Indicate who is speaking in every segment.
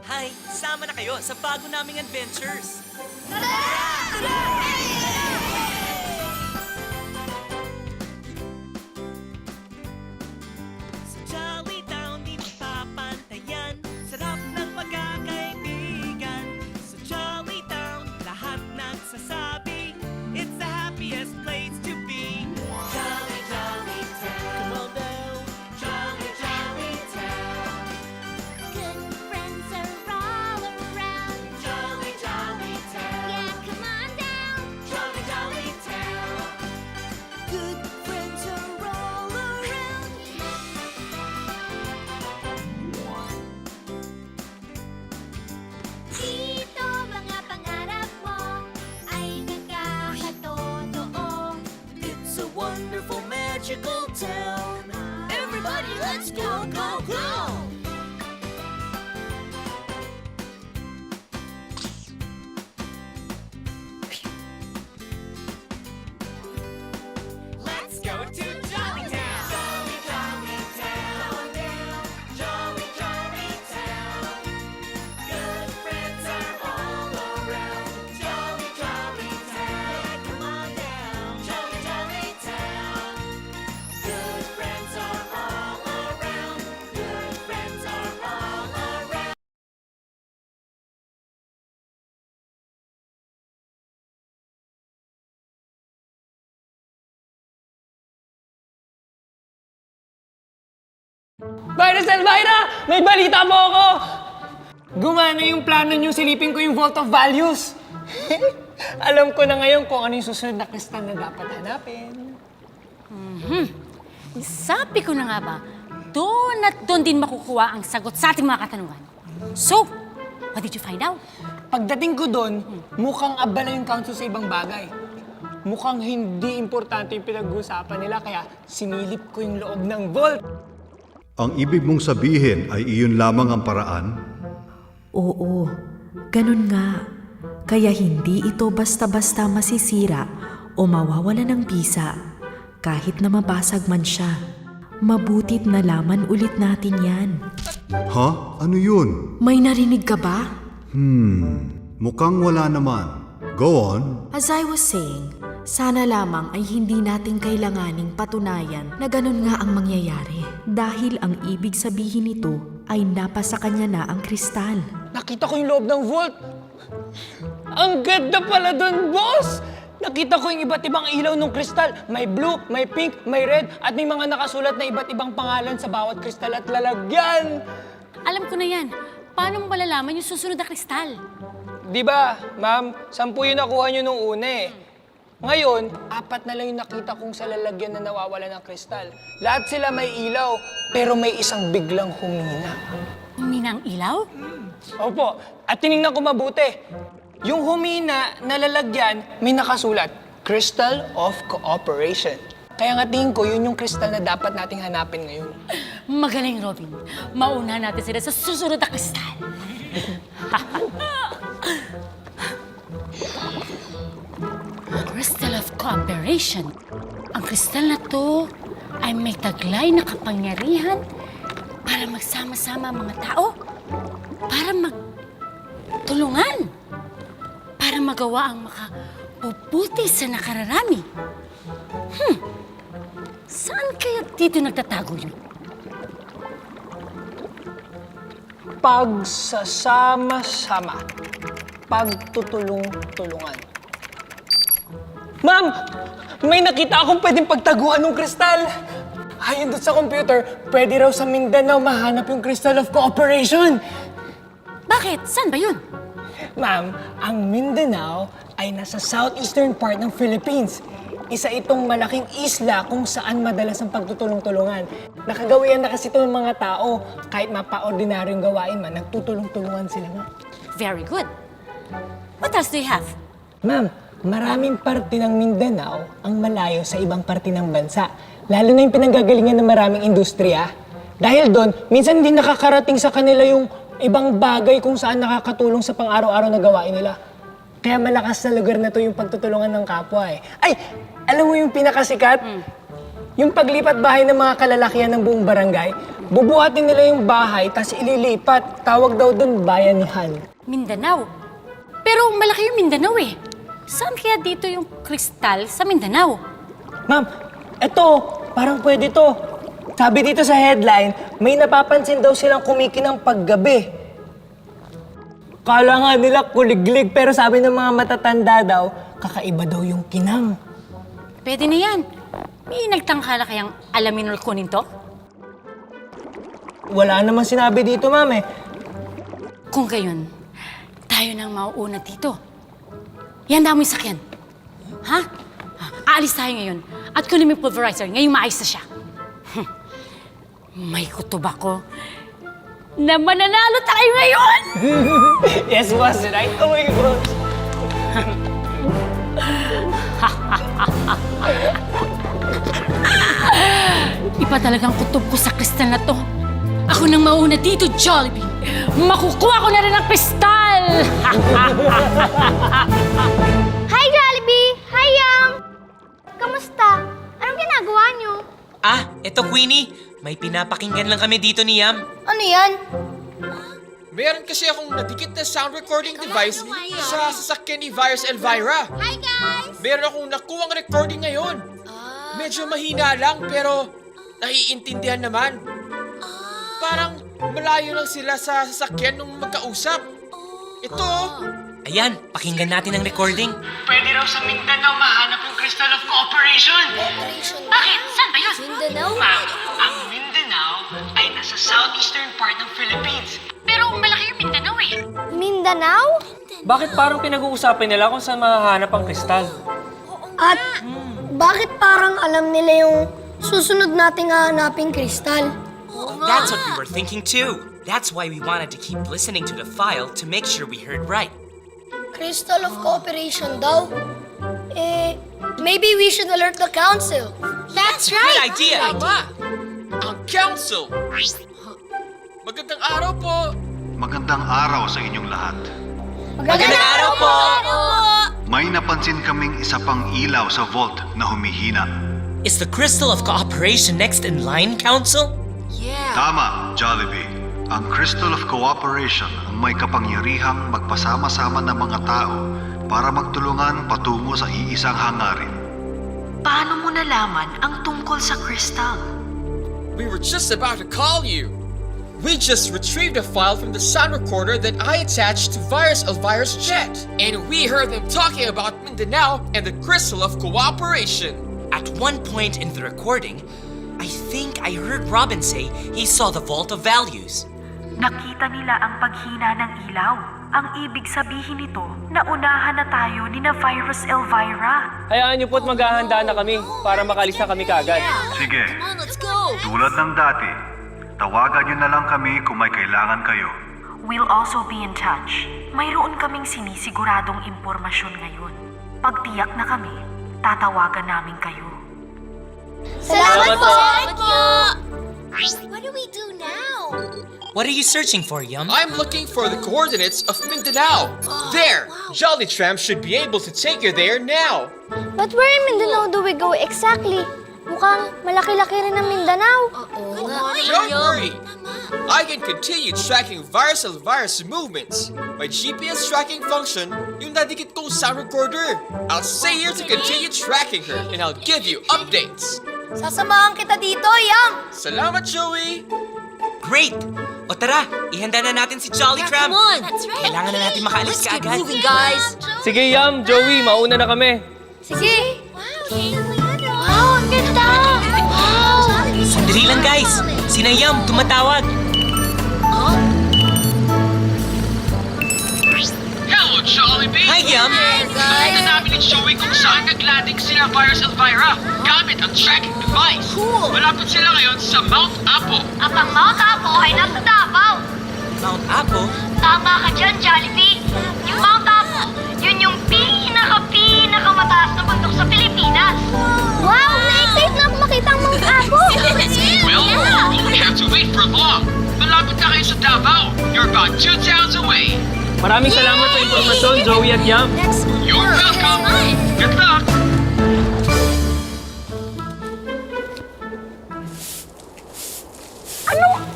Speaker 1: Hi! Sama na kayo sa bago naming adventures! Sa Jolly Town, di mapapantayan. Sarap ng pagkakaibigan. Sa Jolly Town, lahat nagsasabi, it's the happiest place to be. Jolly, Jolly Town. Come on down. Jolly, Jolly Town.
Speaker 2: Good friends are all around.
Speaker 1: Jolly, Jolly Town.
Speaker 2: Yeah, come on down.
Speaker 1: Jolly, Jolly Town. Good friends are all around.
Speaker 2: Dito mga pangarap mo ay nagkakatotoo.
Speaker 1: It's a wonderful, magical town. Everybody, let's go, go, go! Let's go to Jolly Town! Jolly, Jolly Town! Jolly, Jolly Town! Good friends are all around. Jolly, Jolly Town! Come on down! Jolly, Jolly Town! Good friends are all around. Good friends are all around.
Speaker 3: Virus Elvira! May balita po ako! Gumana yung plano niyo silipin ko yung Vault of Values. Alam ko na ngayon kung ano yung susunod na kristal na dapat hanapin.
Speaker 4: Sabi ko na nga ba, doon at doon din makukuha ang sagot sa ating mga katanungan. So, what did you find out?
Speaker 3: Pagdating ko doon, mukhang abala yung council sa ibang bagay. Mukhang hindi importante yung pinag-uusapan nila, kaya sinilip ko yung loob ng vault.
Speaker 5: Ang ibig mong sabihin ay iyon lamang ang paraan?
Speaker 6: Oo, ganun nga. Kaya hindi ito basta-basta masisira o mawawala ng bisa kahit na mabasag man siya. Mabutit na laman ulit natin yan.
Speaker 5: Ha? Ano yun?
Speaker 6: May narinig ka ba?
Speaker 5: Mukhang wala naman. Go on.
Speaker 6: As I was saying, sana lamang ay hindi natin kailanganing patunayan na ganun nga ang mangyayari. Dahil ang ibig sabihin nito ay napasa kanya na ang kristal.
Speaker 3: Nakita ko yung loob ng vault. Ang ganda pala doon, boss! Nakita ko yung iba't ibang ilaw ng kristal. May blue, may pink, may red, at may mga nakasulat na iba't ibang pangalan sa bawat kristal at lalagyan.
Speaker 4: Alam ko na yan. Paano mo malalaman yung susunod na kristal?
Speaker 3: Di ba, ma'am, 10 yung nakuha nyo nung una eh. Ngayon, 4 na lang yung nakita kong sa lalagyan na nawawala ng kristal. Lahat sila may ilaw, pero may isang biglang humina.
Speaker 4: Humina ang ilaw?
Speaker 3: Opo, at tinignan ko mabuti. Yung humina na lalagyan, may nakasulat, Crystal of Cooperation. Kaya nga tingin ko, yun yung kristal na dapat nating hanapin ngayon.
Speaker 4: Magaling, Robin. Mauna natin sila sa susunod na kristal. Crystal of Cooperation. Ang kristal na to ay may taglay na kapangyarihan para magsama-sama ang mga tao, para magtulungan, para magawa ang makabubuti sa nakararami. Saan kaya dito nagtatago yun?
Speaker 3: Pagsasama-sama. Pagtutulong-tulungan. Ma'am! May nakita akong pwedeng pagtaguan ng kristal. Ayon doon sa computer, pwede raw sa Mindanao mahanap yung Crystal of Cooperation.
Speaker 4: Bakit? Saan ba yun?
Speaker 3: Ma'am, ang Mindanao ay nasa southeastern part ng Philippines. Isa itong malaking isla kung saan madalas ang pagtutulong-tulungan. Nakagawian na kasi ito ng mga tao. Kahit mapa-ordinaryong gawain man, nagtutulong-tulungan sila, ma'am.
Speaker 4: Very good. What else do you have?
Speaker 3: Ma'am, maraming parte ng Mindanao ang malayo sa ibang parte ng bansa. Lalo na yung pinanggagalingan ng maraming industriya. Dahil doon, minsan hindi nakakarating sa kanila yung ibang bagay kung saan nakakatulong sa pang-araw-araw na gawain nila. Kaya malakas sa lugar na to yung pagtutulungan ng kapwa eh. Ay, alam mo yung pinakasikat? Yung paglipat bahay ng mga kalalakihan ng buong barangay, bubuhatin nila yung bahay, tas ililipat. Tawag daw dun bayanihan.
Speaker 4: Mindanao. Pero malaki yung Mindanao eh. Saan kaya dito yung kristal sa Mindanao?
Speaker 3: Ma'am, eto, parang pwede to. Sabi dito sa headline, may napapansin daw silang kumikinang paggabi. Kala nga nila kuliglig, pero sabi ng mga matatanda daw, kakaiba daw yung kinang.
Speaker 4: Pwede na yan. May nagtangkala kayang alamin or kunin to?
Speaker 3: Wala naman sinabi dito, ma'am eh.
Speaker 4: Kung gayon, tayo nang mauuna dito. Yan mo yung sakyan. Ha? Aalis tayo ngayon. At kunin mo yung pulverizer. Ngayong maayos na siya. May kutob ako na mananalo tayo ngayon!
Speaker 3: Yes, boss. Right away, boss.
Speaker 4: Iba talagang kutob ko sa kristal na to. Ako nang mauna dito, Jollibee. Makukuha ko na rin ang kristal!
Speaker 2: Hi, Jollibee! Hi, Yam! Kamusta? Anong ginagawa niyo?
Speaker 7: Ah, eto Queenie. May pinapakinggan lang kami dito ni Yam.
Speaker 2: Ano yan?
Speaker 8: Meron kasi akong nadikit na sound recording device sa sasakyan ni Virus Elvira.
Speaker 2: Hi, guys!
Speaker 8: Meron akong nakuwang recording ngayon. Medyo mahina lang pero naiintindihan naman. Parang malayo lang sila sa sasakyan nung magkausap. Ito,
Speaker 7: Ayan, pakinggan natin ang recording.
Speaker 9: Pwede raw sa Mindanao mahanap yung Crystal of Cooperation.
Speaker 4: Bakit? Saan ba yun?
Speaker 2: Mindanao?
Speaker 9: Ma'am, ang Mindanao ay nasa southeastern part ng Philippines.
Speaker 4: Pero malaki yung Mindanao eh.
Speaker 2: Mindanao?
Speaker 10: Bakit parang pinag-uusapan nila kung saan mahahanap ang kristal?
Speaker 11: At bakit parang alam nila yung susunod nating hahanaping kristal?
Speaker 7: That's what we were thinking too. That's why we wanted to keep listening to the file to make sure we heard right.
Speaker 11: Crystal of Cooperation daw? Maybe we should alert the council.
Speaker 2: That's
Speaker 7: Good idea!
Speaker 8: tama! Ang council! Magandang araw po!
Speaker 5: Magandang araw sa inyong lahat.
Speaker 7: Magandang araw po!
Speaker 5: May napansin kaming isa pang ilaw sa vault na humihina.
Speaker 7: Is the Crystal of Cooperation next in line, Council?
Speaker 5: Tama, Jollibee. Ang Crystal of Cooperation ang may kapangyarihang magpasama-sama ng mga tao para magtulungan patungo sa iisang hangarin.
Speaker 6: Paano mo nalaman ang tungkol sa kristal?
Speaker 8: We were just about to call you. We just retrieved a file from the sound recorder that I attached to Virus Elvira's jet. And we heard them talking about Mindanao and the Crystal of Cooperation.
Speaker 7: At one point in the recording, I think I heard Robin say he saw the Vault of Values.
Speaker 6: Nakita nila ang paghina ng ilaw. Ang ibig sabihin nito, naunahan na tayo ni na Virus Elvira.
Speaker 10: Hayaan niyo po't maghahanda na kami para makalis na kami kaagad.
Speaker 5: Sige, tulad ng dati, tawagan niyo na lang kami kung may kailangan kayo.
Speaker 6: We'll also be in touch. Mayroon kaming sinisiguradong impormasyon ngayon. Pag tiyak na kami, tatawagan namin kayo.
Speaker 2: Salamat po!
Speaker 1: What do we do now?
Speaker 7: What are you searching for, Yum?
Speaker 8: I'm looking for the coordinates of Mindanao. There! Jolly Tramp should be able to take you there now.
Speaker 2: But where in Mindanao do we go exactly? Mukhang malaki-laki rin ang Mindanao.
Speaker 8: Don't worry. I can continue tracking Virus Elvira's movements. My GPS tracking function, yung nadikit kong sound recorder. I'll stay here to continue tracking her and I'll give you updates.
Speaker 11: Sasamahan kita dito, Yam!
Speaker 8: Salamat, Joey!
Speaker 7: Great! O tara, ihanda na natin si Jolly Tramp.
Speaker 1: That's right.
Speaker 7: Kailangan na natin makalis kaagad.
Speaker 1: guys.
Speaker 10: Sige, Yam, Joey, mauna na kami.
Speaker 2: Sige!
Speaker 1: Wow, ang ganda! Wow!
Speaker 7: Sandali lang, guys. Sina Yum, tumatawag.
Speaker 9: Hello, Jollibee!
Speaker 7: Hi, Yum.
Speaker 9: Nakita namin ni Joey kung saan naglanding sila Virus Elvira gamit ang tracking device.
Speaker 2: Cool.
Speaker 9: Malapit sila ngayon sa Mount Apo.
Speaker 2: At ang Mount Apo ay nasa Davao.
Speaker 7: Mount Apo?
Speaker 2: Tama ka dyan, Jollibee. Yung Mount Apo, yun yung pinakamataas na bundok sa Pilipinas. Wow! Na-excite na ako makita ang Mount Apo.
Speaker 9: Well, you won't have to wait for long. Malapit na kayo sa Davao. You're about 2 towns away.
Speaker 10: Maraming salamat sa impormasyon, Joey at Yam.
Speaker 9: You're welcome. Good luck.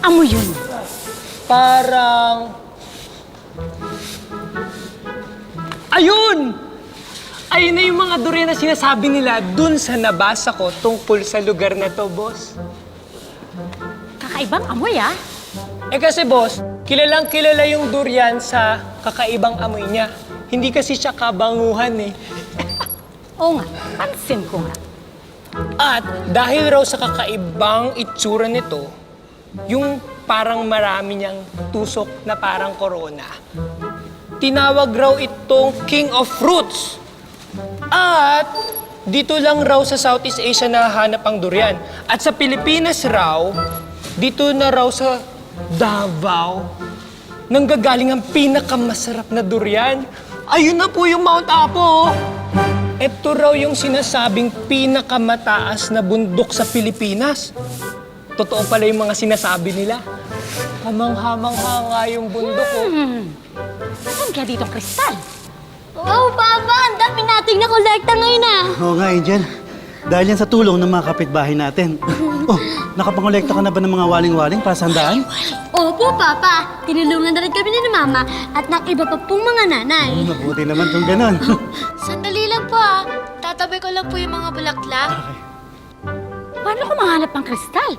Speaker 4: amoy yun?
Speaker 3: Parang... Ayun! Ayun na yung mga durian na sinasabi nila dun sa nabasa ko tungkol sa lugar na to, boss.
Speaker 4: Kakaibang amoy, ah.
Speaker 3: Eh kasi, boss, kilalang kilala yung durian sa kakaibang amoy niya. Hindi kasi siya kabanguhan eh.
Speaker 4: Oo nga, pansin ko nga.
Speaker 3: At dahil raw sa kakaibang itsura nito, yung parang marami niyang tusok na parang corona, tinawag raw itong King of Fruits. At dito lang raw sa Southeast Asia nahahanap ang durian. At sa Pilipinas raw, dito na raw sa Davao, nanggagaling ang pinakamasarap na durian. Ayun na po yung Mount Apo. Ito raw yung sinasabing pinakamataas na bundok sa Pilipinas. Totoo pala yung mga sinasabi nila. Hamang-hamang-ha nga yung bundok, oh.
Speaker 4: Saan kaya ditong kristal?
Speaker 2: Wow, Papa! Ang dami nating nakolekta ngayon ah!
Speaker 12: Oo nga, Angel. Dahil yan sa tulong ng mga kapitbahay natin. Oh, nakapangolekta ka na ba ng mga waling-waling para sa handaan?
Speaker 2: Opo, Papa! Tinulungan na rin kami ni Mama at ng iba pa pong mga nanay.
Speaker 12: Mabuti naman kung ganon.
Speaker 2: Sandali lang po ah. Tatabi ko lang po yung mga bulaklak.
Speaker 4: Paano ko mahanap ng kristal?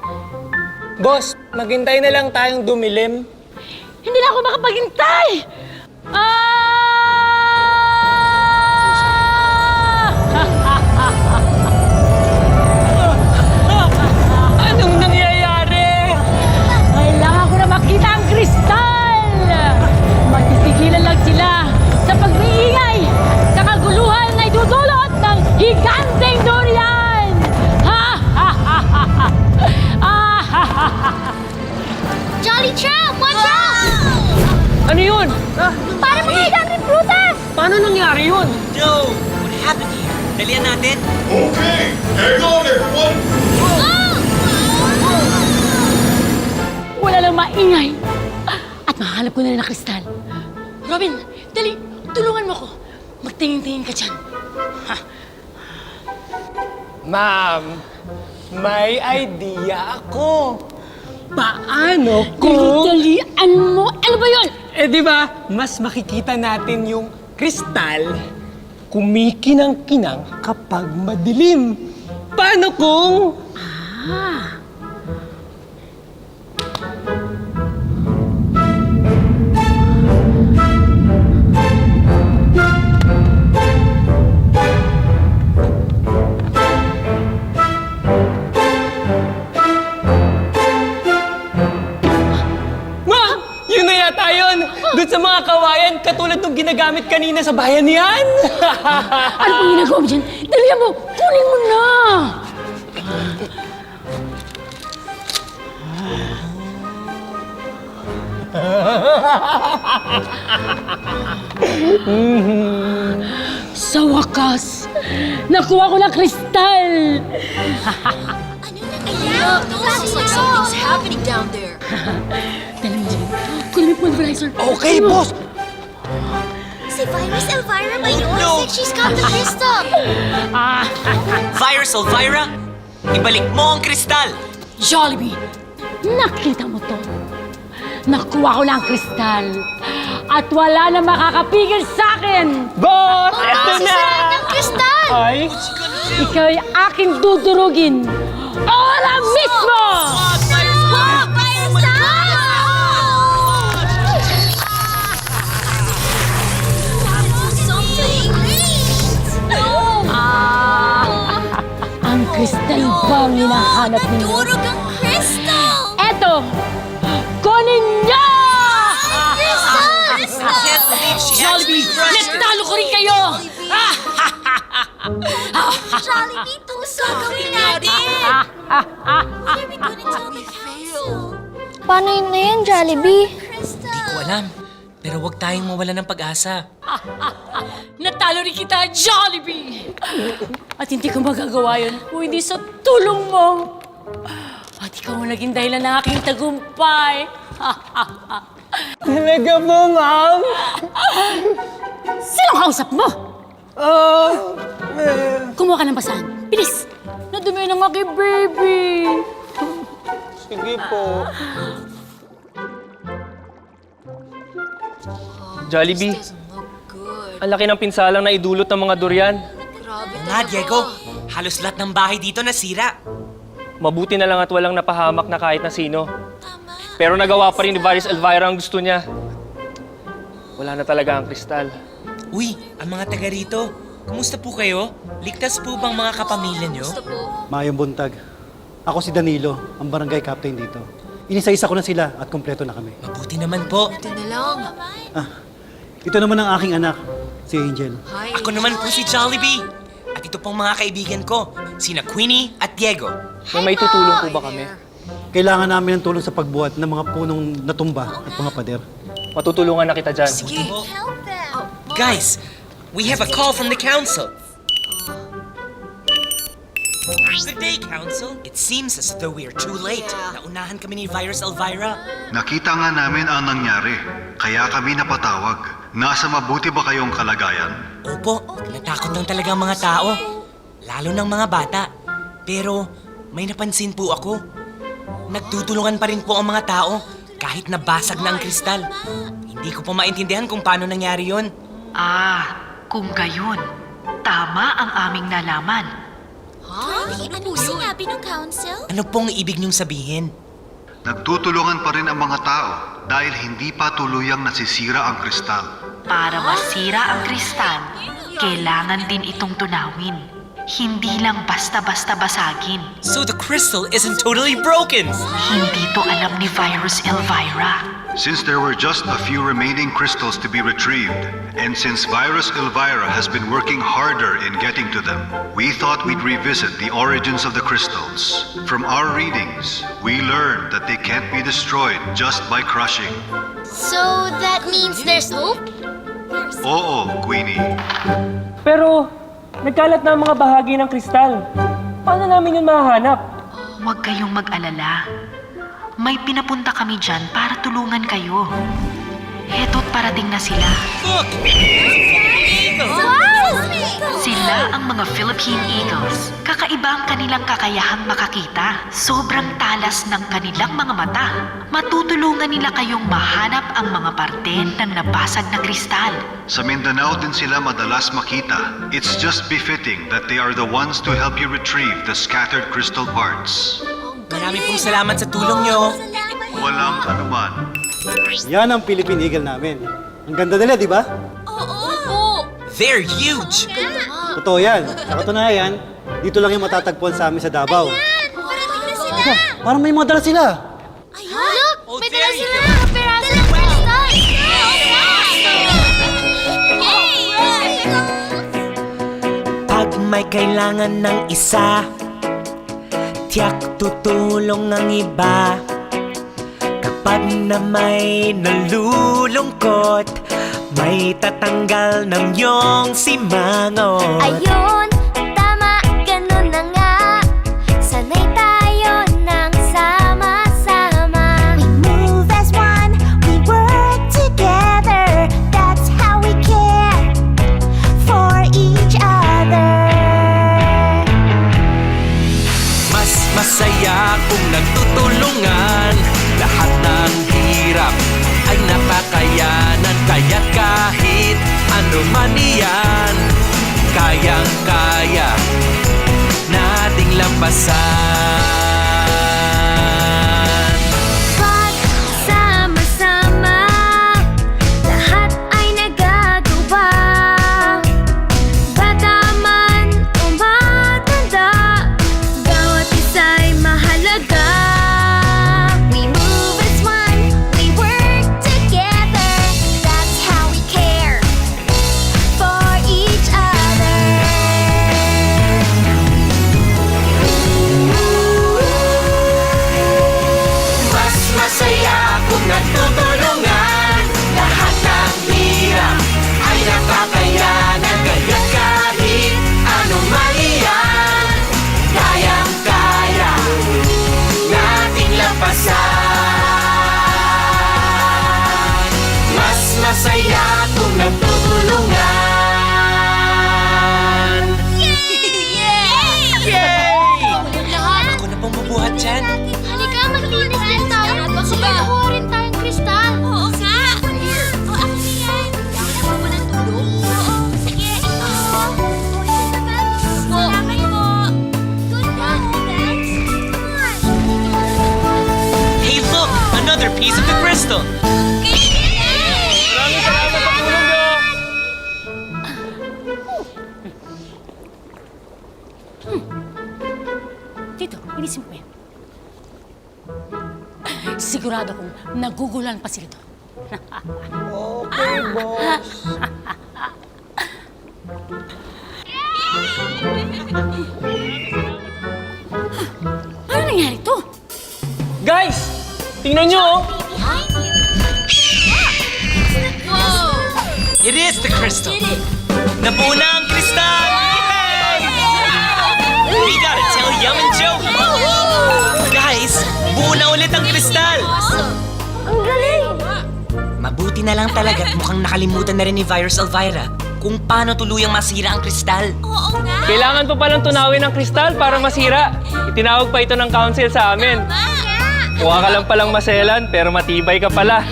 Speaker 3: Boss, maghintay na lang tayong dumilim.
Speaker 4: Hindi na ako makapaghintay!
Speaker 3: Anong nangyayari?
Speaker 4: Kailangan ko na makita ang kristal! Magtitigilan lang sila sa pag-iingay sa kaguluhan na idudulot ng higanteng durian!
Speaker 2: Jolly Tramp! Watch out!
Speaker 3: Ano yun?
Speaker 2: Para mga higanteng prutas!
Speaker 3: Paano nangyari yun?
Speaker 7: No! What happened here? Dalian natin?
Speaker 4: Wala lang maingay. At mahanap ko na rin ang kristal. Robin, dali, tulungan mo ko. Magtingin-tingin ka dyan.
Speaker 3: Ma'am, may idea ako. Paano kung...
Speaker 4: Dalian mo! Ano ba yun?
Speaker 3: Eh di ba, mas makikita natin yung kristal kumikinang-kinang kapag madilim. Paano kung... Ma! Yun na yata yun! Doon sa mga kawayan, katulad ng ginagamit kanina sa bayan yan!
Speaker 4: Ano pong ginagawa mo dyan? Dalian mo! Kunin mo na! Sa wakas, nakuha ko ng kristal!
Speaker 2: Looks like something's happening down there.
Speaker 4: Dali mo dyan. Kunin mo yung pulverizer.
Speaker 3: Okay, boss!
Speaker 2: Si Virus Elvira ba yun? Said she's got the crystal.
Speaker 7: Virus Elvira, ibalik mo ang kristal!
Speaker 4: Jollibee, nakita mo to? Nakuha ko ng kristal. At wala na makakapigil sa akin!
Speaker 3: Boss! Ito
Speaker 2: Si
Speaker 3: na!
Speaker 2: Sarah ng crystal!
Speaker 3: Ay!
Speaker 4: Ikaw ay aking dudurugin. Ahora mismo!
Speaker 2: Wow, Virus
Speaker 4: Ang kristal ba ang hinahanap ninyo?
Speaker 2: Durog ang crystal!
Speaker 4: Eto! Kunin niyo!
Speaker 7: Can't believe she
Speaker 4: Jollibee, natalo ko rin kayo!
Speaker 2: Jollibee, tuso gawin natin! Here we go to tell the council. Paano yun na yan, Jollibee?
Speaker 7: Hindi ko alam. Pero huwag tayong mawala ng pag-asa.
Speaker 4: Natalo rin kita, Jollibee! At hindi ko magagawa yun kung hindi sa tulong mo. At ikaw ang naging dahilan ng aking tagumpay.
Speaker 3: Talaga po, ma'am?
Speaker 4: Sinong kausap mo? Kumuha ka ng basahan. Bilis! Nadumi ng aking baby!
Speaker 3: Sige po.
Speaker 10: Jollibee, ang laki ng pinsalang na idulot ng mga durian.
Speaker 7: Oo nga, Diego. Halos lahat ng bahay dito nasira.
Speaker 10: Mabuti na lang at walang napahamak na kahit na sino. Pero nagawa pa rin ni Varys Elvira ang gusto niya. Wala na talaga ang kristal.
Speaker 7: Uy, ang mga taga rito. Kumusta po kayo? Ligtas po bang mga kapamilya nyo?
Speaker 12: Maayong buntag. Ako si Danilo, ang barangay captain dito. Inisa-isa ko na sila at kumpleto na kami.
Speaker 7: Mabuti naman po.
Speaker 12: Ito naman ang aking anak, si Angel.
Speaker 7: Ako naman po si Jollibee. At ito pong mga kaibigan ko, sina Queenie at Diego.
Speaker 10: May tutulong po ba kami?
Speaker 12: Kailangan namin ng tulong sa pagbuhat ng mga punong natumba at mga pader.
Speaker 10: Matutulungan na kita dyan.
Speaker 7: Guys, we have a call from the council. Good day, council. It seems as though we are too late. Naunahan kami ni Virus Elvira.
Speaker 5: Nakita nga namin ang nangyari, kaya kami napatawag. Nasa mabuti ba kayong kalagayan?
Speaker 7: Opo, natakot lang talaga ang mga tao. Lalo ng mga bata. Pero may napansin po ako. Nagtutulungan pa rin po ang mga tao kahit nabasag na ang kristal. Hindi ko pa maintindihan kung paano nangyari yon.
Speaker 13: Kung gayon, tama ang aming nalaman.
Speaker 2: Ano sinabi ng council?
Speaker 7: Ano pong ibig niyong sabihin?
Speaker 5: Nagtutulungan pa rin ang mga tao dahil hindi pa tuluyang nasisira ang kristal.
Speaker 13: Para masira ang kristal, kailangan din itong tunawin. Hindi lang basta-basta basagin.
Speaker 7: So the crystal isn't totally broken!
Speaker 13: Hindi to alam ni Virus Elvira.
Speaker 5: Since there were just a few remaining crystals to be retrieved, and since Virus Elvira has been working harder in getting to them, we thought we'd revisit the origins of the crystals. From our readings, we learned that they can't be destroyed just by crushing.
Speaker 2: So that means there's hope?
Speaker 5: Oo, Queenie.
Speaker 10: Pero, nagkalat na ang mga bahagi ng kristal. Paano namin yun mahahanap?
Speaker 13: Huwag kayong mag-alala. May pinapunta kami dyan para tulungan kayo. Heto't parating na sila.
Speaker 7: Look!
Speaker 13: Sila ang mga Philippine Eagles. Kakaiba ang kanilang kakayahang makakita. Sobrang talas ng kanilang mga mata. Matutulungan nila kayong mahanap ang mga parte ng nabasag na kristal.
Speaker 5: Sa Mindanao din sila madalas makita. It's just befitting that they are the ones to help you retrieve the scattered crystal parts.
Speaker 7: Marami pong salamat sa tulong nyo.
Speaker 5: Walang anuman.
Speaker 12: Yan ang Philippine Eagle namin. Ang ganda nila, di ba?
Speaker 7: They're huge!
Speaker 12: Totoo yan. Sa katunayan, dito lang yung matatagpuan sa amin sa Davao. Aba, parang may mga dala sila.
Speaker 2: Look!
Speaker 7: Oh,
Speaker 2: May
Speaker 7: there
Speaker 2: dala
Speaker 7: you
Speaker 2: sila!
Speaker 7: go.
Speaker 2: Peraso ng kristal!
Speaker 7: Pag may kailangan ng isa, tiyak tutulong ang iba. Kapag na may nalulungkot, may tatanggal ng iyong simangot.
Speaker 2: Ayun, tama, ganun na nga. Sanay tayo ng sama-sama. We move as one, we work together. That's how we care for each other.
Speaker 7: Mas masaya kung nagtutulungan. Lahat ng hirap ay nakakayanan. Kaya't kahit ano man iyan, kayang-kaya nating lampasan.
Speaker 2: Pag sama-sama, lahat ay nagagawa. Bata man o matanda, bawat isa'y mahalaga. We move as one, we work together. That's how we care for each other.
Speaker 7: Mas masaya kung nagtutulungan. Lahat ng hirap ay nakakayanan. Kaya't kahit ano man iyan, kayang-kaya nating lampasan. Mas masaya kung nagtutulungan. Yay! Ako na pong bubuhat dyan.
Speaker 2: Halika, maglinis din tayo. Baka may nakuha rin tayong kristal. Oo nga.
Speaker 4: Nagugulan pa sila doon.
Speaker 3: Okay, boss.
Speaker 4: Ano nangyari to?
Speaker 10: Guys! Tingnan nyo, oh!
Speaker 7: It is the crystal! Nabuo na ang kristal! Yay! We gotta tell Yum and Joey! Guys, buo na ulit ang kristal!
Speaker 2: Ang galing!
Speaker 7: Mabuti na lang talaga at mukhang nakalimutan na rin ni Virus Elvira kung paano tuluyang masira ang kristal.
Speaker 10: Kailangan pa palang tunawin ang kristal para masira. Itinawag pa ito ng council sa amin. Mukha ka lang palang maselan, pero matibay ka pala.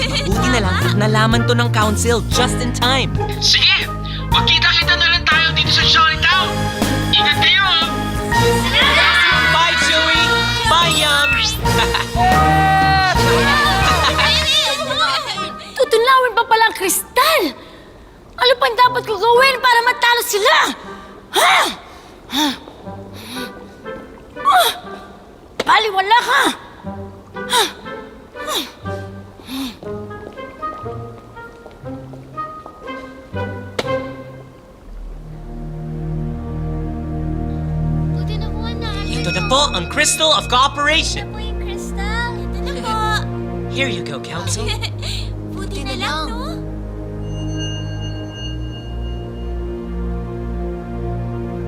Speaker 7: Mabuti na lang at nalaman to ng council just in time.
Speaker 9: Sige, magkita-kita na lang tayo dito sa Johnnytown. Ingat kayo, ah!
Speaker 7: Bye, Joey! Bye, Yum!
Speaker 4: Tutunawin pa pala ang kristal! Ano pang dapat ko gawin para matalo sila? Ha? Baliwala ka!
Speaker 2: Buti na po na.
Speaker 7: Ito na po ang Crystal of Cooperation.
Speaker 2: Po yung crystal. Ito na po.
Speaker 7: Here you go, Council.
Speaker 2: Buti na lang, no?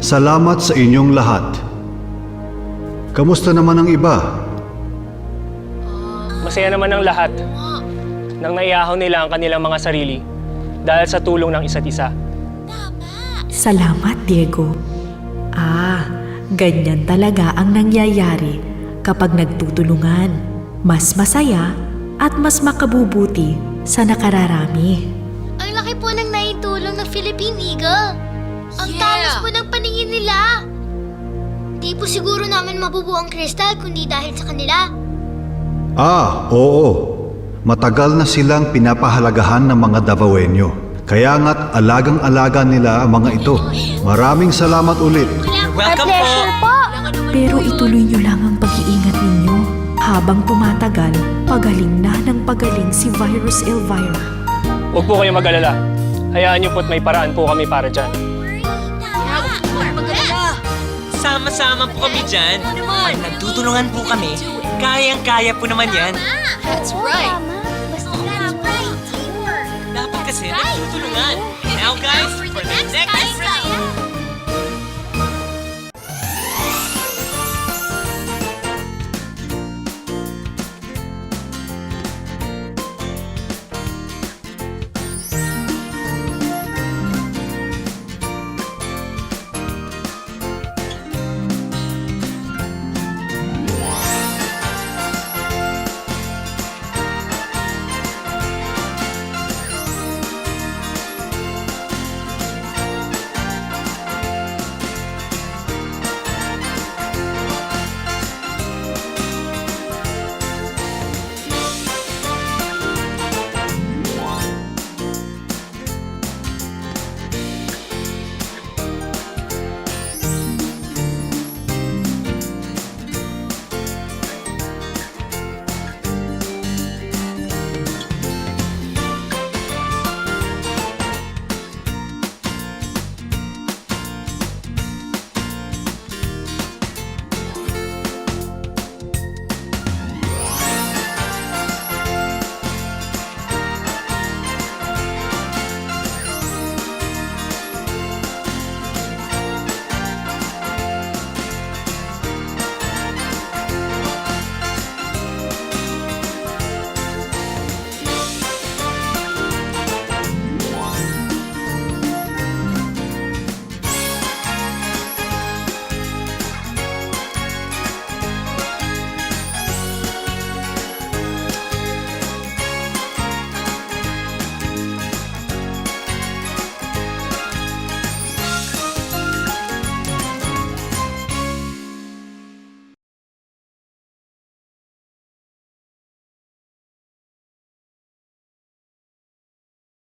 Speaker 5: Salamat sa inyong lahat. Kamusta naman ang iba?
Speaker 10: Masaya naman ang lahat nang naiahon nila ang kanilang mga sarili dahil sa tulong ng isa't isa.
Speaker 6: Salamat, Diego. Ganyan talaga ang nangyayari kapag nagtutulungan. Mas masaya at mas makabubuti sa nakararami.
Speaker 2: Ang laki po ng naitulong ng Philippine Eagle. Ang talas po ng paningin nila. Di po siguro namin mabubuo ang kristal kundi dahil sa kanila.
Speaker 5: Oo. Matagal na silang pinapahalagahan ng mga Davaoenyo. Kaya nga't alagang-alaga nila ang mga ito. Maraming salamat ulit.
Speaker 7: Welcome po!
Speaker 6: Pero ituloy niyo lang ang pag-iingat ninyo. Habang tumatagal, pagaling na ng pagaling si Virus Elvira.
Speaker 10: Huwag po kayong mag-alala. Hayaan niyo po't may paraan po kami para dyan.
Speaker 7: Sama-sama po kami dyan. Pag nagtutulungan po kami, kayang-kaya po naman yan.
Speaker 2: That's right. Basta that's right. Teamwork.
Speaker 7: Dapat kasi nagtutulungan. Now guys, for the next